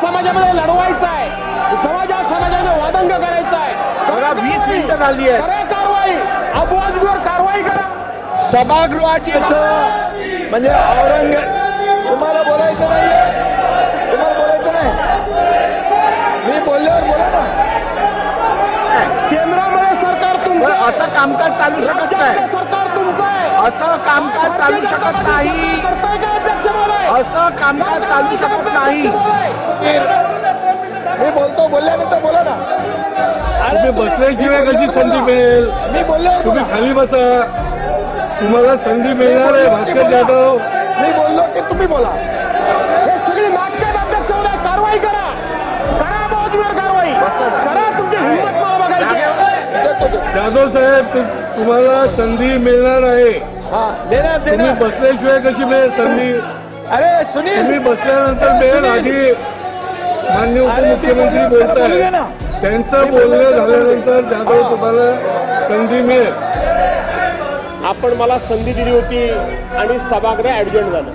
समाजामध्ये लढवायचं आहे, समाजामध्ये वादंग करायचं आहे। 20 मिनिटं झाली आहेत। करा कारवाई, अबू आझमीवर कारवाई करा। सभागृहाची म्हणजे तुम्हाला बोलायचं नाही, मी बोलल्यावर बोला ना। केंद्रामध्ये सरकार तुमचं, असं कामकाज चालू शकत नाही, सरकार तुमचं आहे, असं कामकाज चालू शकत नाही, करताय का अध्यक्ष महोदय? असं कामकाज चालू शकत नाही। मी बोलतो, बोलल्यानंतर बोला ना। तुम्ही बसल्याशिवाय कशी संधी मिळेल? मी बोललो, तुम्ही खाली बसा, तुम्हाला संधी मिळणार आहे। भास्कर जाधव, मी बोललो की तुम्ही बोला। हे सगळी नाटकं अध्यक्ष महोदय, कारवाई करा, करा अबू आझमीवर कारवाई करा। तुमची हिंमत मला बघायची आहे। जाधव साहेब, तुम्हाला संधी मिळणार आहे। तुम्ही देणार। बसल्याशिवाय कशी मिळेल संधी? अरे सुनील, तुम्ही बसल्यानंतर मिळेल। आधी माननीय उपमुख्यमंत्री बोलताय, त्यांचं बोलणं झाल्यानंतर जाधव तुम्हाला संधी मिळेल। आपण मला संधी दिली होती आणि सभागृह ॲडजॉर्न झालं।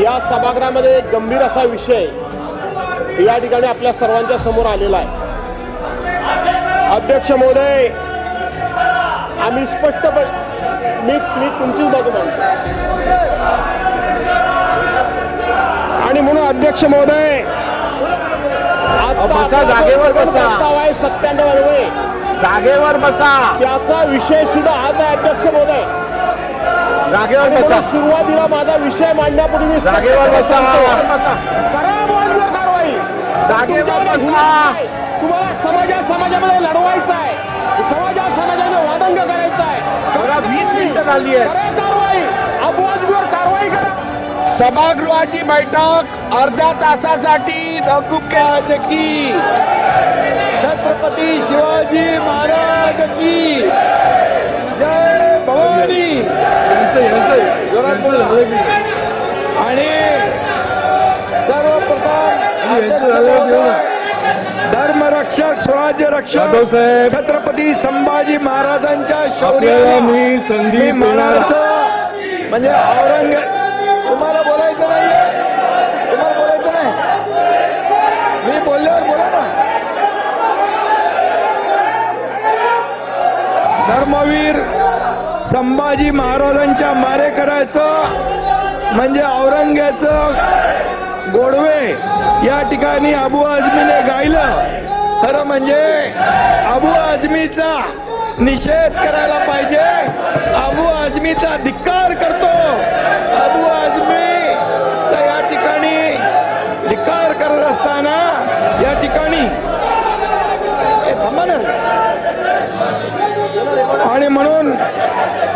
या सभागृहामध्ये एक गंभीर असा विषय या ठिकाणी आपल्या सर्वांच्या समोर आलेला आहे। अध्यक्ष महोदय, आम्ही स्पष्टपणे मी तुमचीच बाजू मांडतो आणि म्हणून अध्यक्ष महोदय, बसा, जागेवर बसा। प्रस्ताव आहे 97 जागेवर बसा, त्याचा विषय सुद्धा आज आहे अध्यक्ष महोदय। जागेवर बसा। सुरुवातीला माझा विषय मांडण्यापूर्वी मी जागेवर बसा, करा बोलण्यावर कारवाई, जागेवर बसा। तुम्हाला समाजामध्ये लढवायचं आहे, समाजामध्ये वादंग करायचं आहे। 20 मिनिटं झाली आहेत। करा कारवाई, अबू आझमीवर कारवाई करा। सभागृहाची बैठक अर्ध्या तासासाठी तहकूब केली की छत्रपती शिवाजी महाराज की जय भवानी। जोरात बोला। आणि सर्वप्रथम धर्मरक्षक, स्वराज्य रक्षक छत्रपती संभाजी महाराजांच्या शौर्याला मी संधी मानाचं म्हणजे तुम्हाला बोलायचं नाही, मी बोलल्यावर बोला ना। धर्मवीर संभाजी महाराजांच्या मारेकऱ्याचं म्हणजे औरंग्याचं गोडवे या ठिकाणी अबू आझमीने गायलं। खरं म्हणजे अबू आझमीचा निषेध करायला पाहिजे, अबू आझमीचा धिक्कार करतो। अबू आझमी या ठिकाणी धिक्कार करत असताना या ठिकाणी आणि म्हणून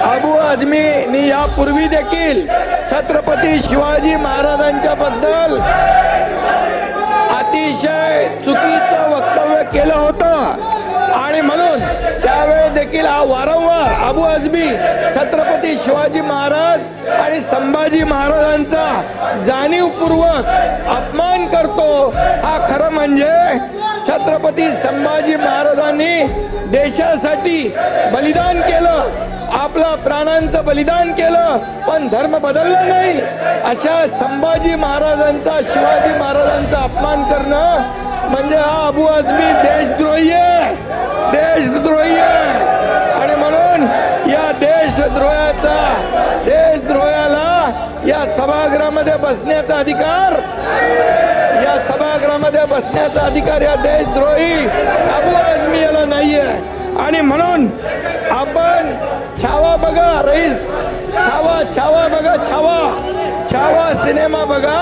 अबू आझमीनी यापूर्वी देखील छत्रपती शिवाजी महाराजांच्या बद्दल अतिशय चुकीचं वक्तव्य केलं होतं आणि म्हणून त्यावेळी देखील हा वारंवार अबू आझमी छत्रपती शिवाजी महाराज आणि संभाजी महाराजांचा जाणीवपूर्वक अपमान करतो। हा खरं म्हणजे छत्रपती संभाजी महाराजांनी देशासाठी बलिदान केलं, आपलं प्राणांचं बलिदान केलं, पण धर्म बदलला नाही। अशा संभाजी महाराजांचा, शिवाजी महाराजांचा अपमान करणं म्हणजे हा अबू आझमी देशद्रोही आहे, देशद्रोही आहे। आणि म्हणून या देशद्रोहाला या सभागृहामध्ये बसण्याचा अधिकार, या देशद्रोही अबू आझमी याला नाहीये। आणि म्हणून आपण छावा बघा रईस, छावा बघा, छावा सिनेमा बघा।